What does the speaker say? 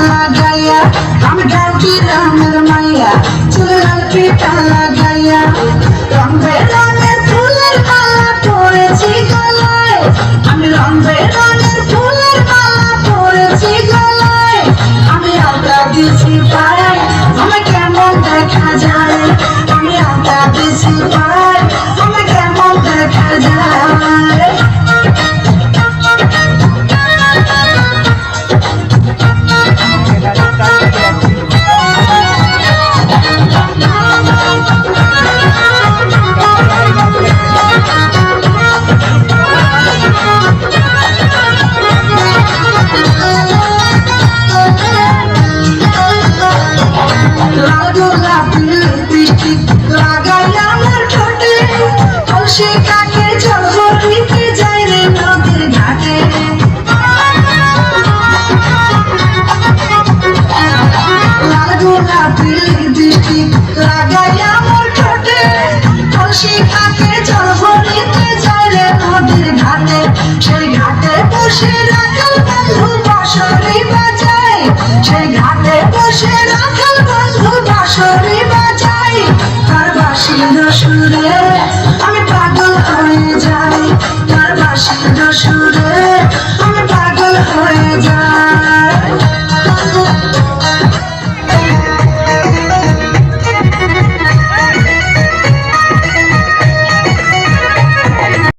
লাগাইয়া আমি গাউটি রামের মাইয়া চুলে লাল পিঠা লাগাইয়া রং বেরঙের ফুলের মালা পরেছি গলায় আমি রং বেরঙের ফুলের মালা পরেছি গলায় আমি আলতা দিছি পায়ে আমি কেমন দেখা যায় আমি আলতা দিছি পায়ে আমি কেমন দেখা যায় কাকে চলবো দিতে যাই রে নদীর ঘাটে লাল গোলাপি লিপস্টিক লাগাই আমার ঠোঁটে কলসি কাকে চলবো দিতে যাই রে নদীর ঘাটে সেই ঘাটে বসে রাখাল বন্ধু বাঁশরি বাজায় সেই ঘাটে বসে রাখাল বন্ধু বাঁশরি